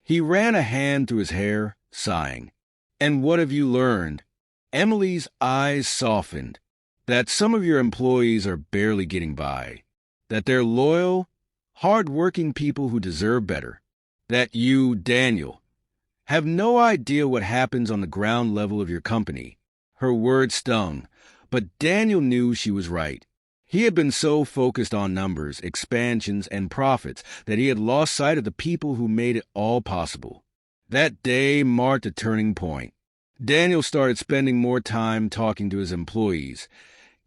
He ran a hand through his hair, sighing. "And what have you learned?" Emily's eyes softened. "That some of your employees are barely getting by. That they're loyal, hard-working people who deserve better. That you, Daniel, have no idea what happens on the ground level of your company." Her words stung, but Daniel knew she was right. He had been so focused on numbers, expansions, and profits that he had lost sight of the people who made it all possible. That day marked a turning point. Daniel started spending more time talking to his employees,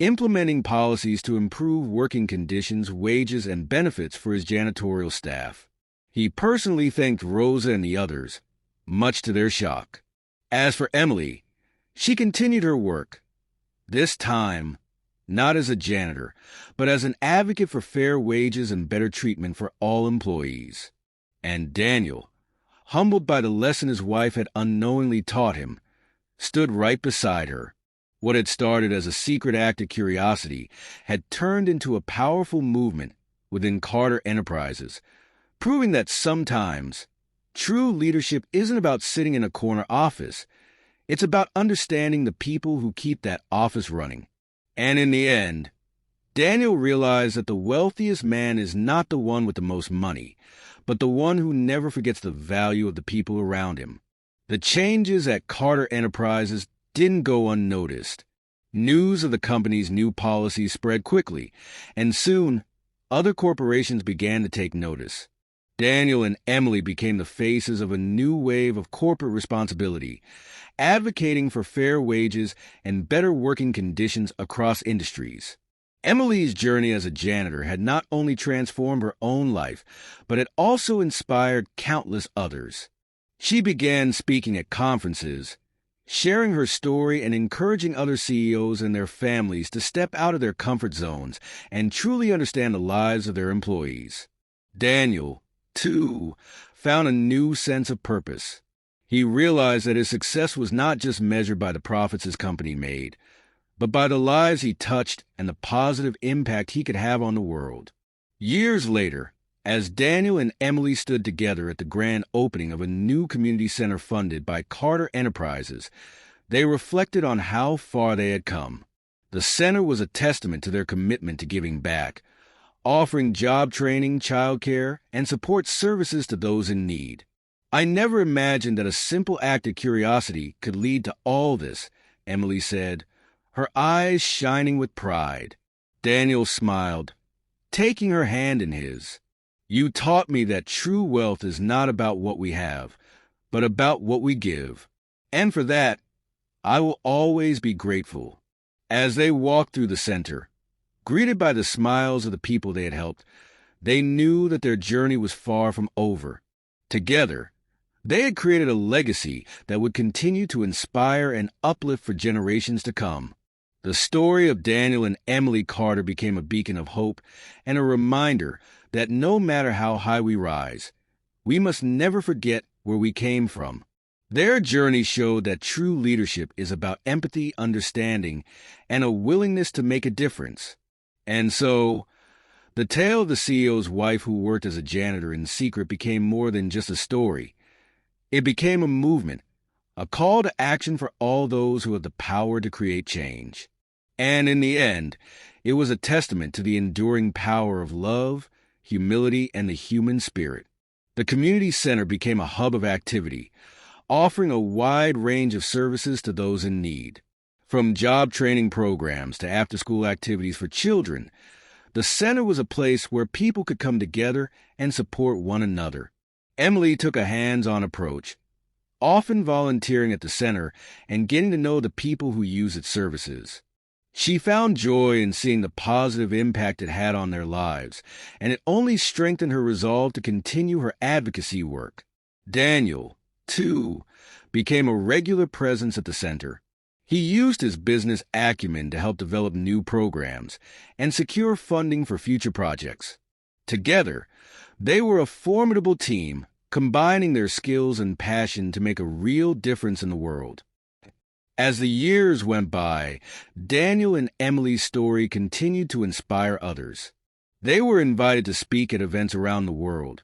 implementing policies to improve working conditions, wages, and benefits for his janitorial staff. He personally thanked Rosa and the others, much to their shock. As for Emily, she continued her work, this time not as a janitor, but as an advocate for fair wages and better treatment for all employees. And Daniel, humbled by the lesson his wife had unknowingly taught him, stood right beside her. What had started as a secret act of curiosity had turned into a powerful movement within Carter Enterprises, proving that sometimes true leadership isn't about sitting in a corner office. It's about understanding the people who keep that office running. And in the end, Daniel realized that the wealthiest man is not the one with the most money, but the one who never forgets the value of the people around him. The changes at Carter Enterprises didn't go unnoticed. News of the company's new policies spread quickly, and soon other corporations began to take notice. Daniel and Emily became the faces of a new wave of corporate responsibility, advocating for fair wages and better working conditions across industries. Emily's journey as a janitor had not only transformed her own life, but it also inspired countless others. She began speaking at conferences, sharing her story and encouraging other CEOs and their families to step out of their comfort zones and truly understand the lives of their employees. Daniel, too, found a new sense of purpose. He realized that his success was not just measured by the profits his company made, but by the lives he touched and the positive impact he could have on the world. Years later, as Daniel and Emily stood together at the grand opening of a new community center funded by Carter Enterprises, they reflected on how far they had come. The center was a testament to their commitment to giving back, offering job training, childcare, and support services to those in need. "I never imagined that a simple act of curiosity could lead to all this," Emily said, her eyes shining with pride. Daniel smiled, taking her hand in his. "You taught me that true wealth is not about what we have, but about what we give. And for that, I will always be grateful." As they walked through the center, greeted by the smiles of the people they had helped, they knew that their journey was far from over. Together, they had created a legacy that would continue to inspire and uplift for generations to come. The story of Daniel and Emily Carter became a beacon of hope and a reminder that no matter how high we rise, we must never forget where we came from. Their journey showed that true leadership is about empathy, understanding, and a willingness to make a difference. And so, the tale of the CEO's wife who worked as a janitor in secret became more than just a story. It became a movement, a call to action for all those who have the power to create change. And in the end, it was a testament to the enduring power of love, humility, and the human spirit. The community center became a hub of activity, offering a wide range of services to those in need. From job training programs to after-school activities for children, the center was a place where people could come together and support one another. Emily took a hands-on approach, often volunteering at the center and getting to know the people who use its services. She found joy in seeing the positive impact it had on their lives, and it only strengthened her resolve to continue her advocacy work. Daniel, too, became a regular presence at the center. He used his business acumen to help develop new programs and secure funding for future projects. Together, they were a formidable team, combining their skills and passion to make a real difference in the world. As the years went by, Daniel and Emily's story continued to inspire others. They were invited to speak at events around the world,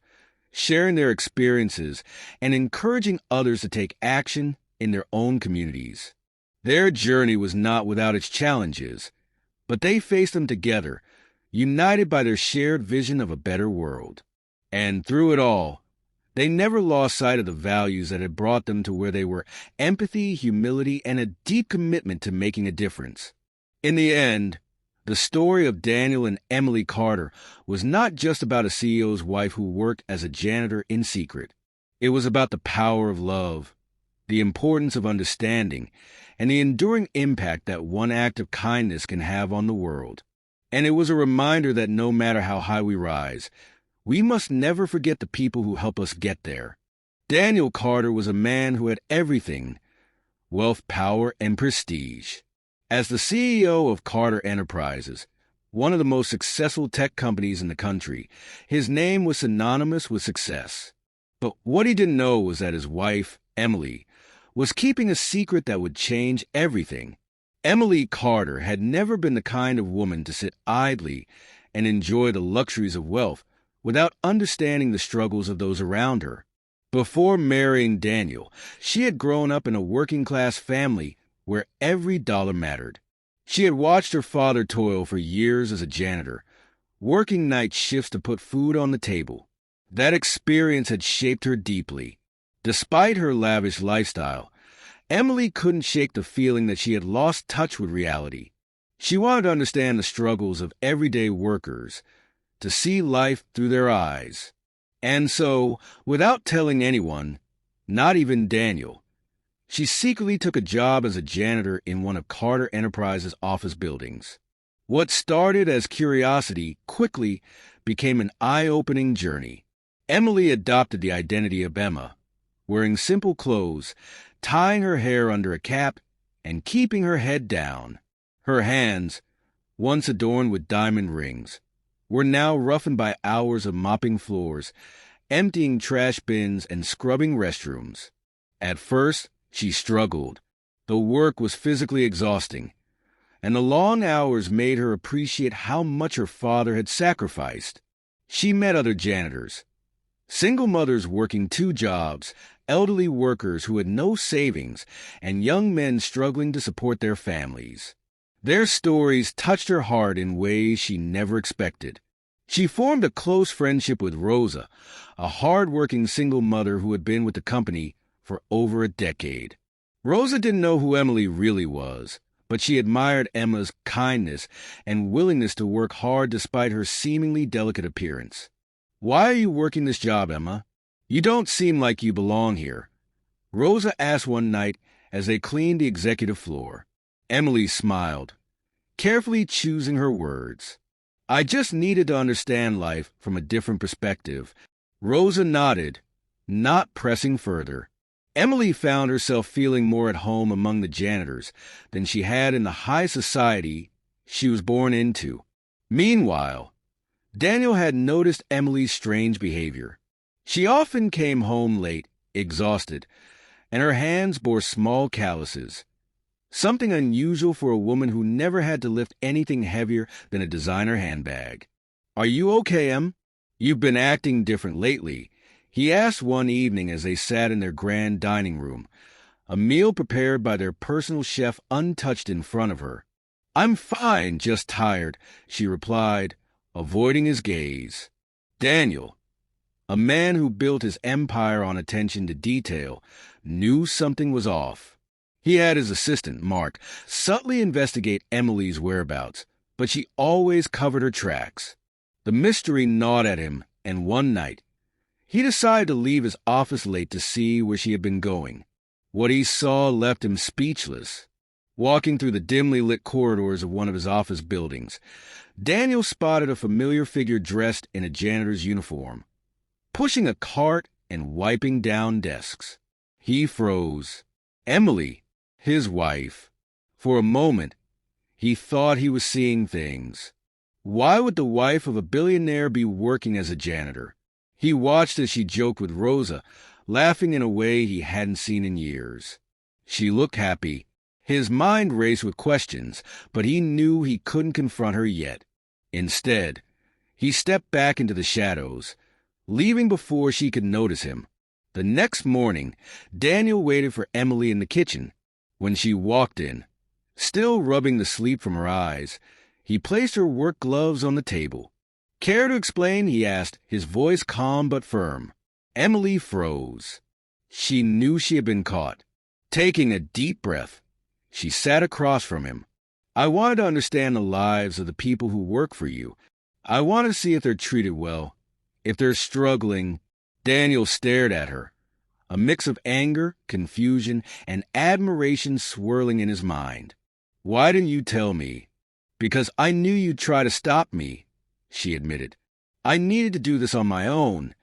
sharing their experiences and encouraging others to take action in their own communities. Their journey was not without its challenges, but they faced them together, united by their shared vision of a better world. And through it all, they never lost sight of the values that had brought them to where they were: empathy, humility, and a deep commitment to making a difference. In the end, the story of Daniel and Emily Carter was not just about a CEO's wife who worked as a janitor in secret. It was about the power of love, the importance of understanding, and the enduring impact that one act of kindness can have on the world. And it was a reminder that no matter how high we rise, we must never forget the people who help us get there. Daniel Carter was a man who had everything: wealth, power, and prestige. As the CEO of Carter Enterprises, one of the most successful tech companies in the country, his name was synonymous with success. But what he didn't know was that his wife, Emily, was keeping a secret that would change everything. Emily Carter had never been the kind of woman to sit idly and enjoy the luxuries of wealth without understanding the struggles of those around her. Before marrying Daniel, she had grown up in a working-class family where every dollar mattered. She had watched her father toil for years as a janitor, working night shifts to put food on the table. That experience had shaped her deeply. Despite her lavish lifestyle, Emily couldn't shake the feeling that she had lost touch with reality. She wanted to understand the struggles of everyday workers, to see life through their eyes. And so, without telling anyone, not even Daniel, she secretly took a job as a janitor in one of Carter Enterprises' office buildings. What started as curiosity quickly became an eye-opening journey. Emily adopted the identity of Emma, wearing simple clothes, tying her hair under a cap, and keeping her head down. Her hands, once adorned with diamond rings, were now roughened by hours of mopping floors, emptying trash bins, and scrubbing restrooms. At first, she struggled. The work was physically exhausting, and the long hours made her appreciate how much her father had sacrificed. She met other janitors, single mothers working 2 jobs, elderly workers who had no savings, and young men struggling to support their families. Their stories touched her heart in ways she never expected. She formed a close friendship with Rosa, a hard-working single mother who had been with the company for over a decade. Rosa didn't know who Emily really was, but she admired Emma's kindness and willingness to work hard despite her seemingly delicate appearance. "Why are you working this job, Emma? You don't seem like you belong here," Rosa asked one night as they cleaned the executive floor. Emily smiled, carefully choosing her words. "I just needed to understand life from a different perspective." Rosa nodded, not pressing further. Emily found herself feeling more at home among the janitors than she had in the high society she was born into. Meanwhile, Daniel had noticed Emily's strange behavior. She often came home late, exhausted, and her hands bore small calluses, something unusual for a woman who never had to lift anything heavier than a designer handbag. "Are you okay, Em? You've been acting different lately," he asked one evening as they sat in their grand dining room, a meal prepared by their personal chef untouched in front of her. "I'm fine, just tired," she replied, avoiding his gaze. Daniel, a man who built his empire on attention to detail, knew something was off. He had his assistant, Mark, subtly investigate Emily's whereabouts, but she always covered her tracks. The mystery gnawed at him, and one night, he decided to leave his office late to see where she had been going. What he saw left him speechless. Walking through the dimly lit corridors of one of his office buildings, Daniel spotted a familiar figure dressed in a janitor's uniform, pushing a cart and wiping down desks. He froze. Emily, his wife. For a moment, he thought he was seeing things. Why would the wife of a billionaire be working as a janitor? He watched as she joked with Rosa, laughing in a way he hadn't seen in years. She looked happy. His mind raced with questions, but he knew he couldn't confront her yet. Instead, he stepped back into the shadows, leaving before she could notice him. The next morning, Daniel waited for Emily in the kitchen. When she walked in, still rubbing the sleep from her eyes, he placed her work gloves on the table. "Care to explain?" he asked, his voice calm but firm. Emily froze. She knew she had been caught. Taking a deep breath, she sat across from him. "I wanted to understand the lives of the people who work for you. I want to see if they're treated well, if they're struggling." Daniel stared at her, a mix of anger, confusion, and admiration swirling in his mind. "Why didn't you tell me?" "Because I knew you'd try to stop me," she admitted. "I needed to do this on my own.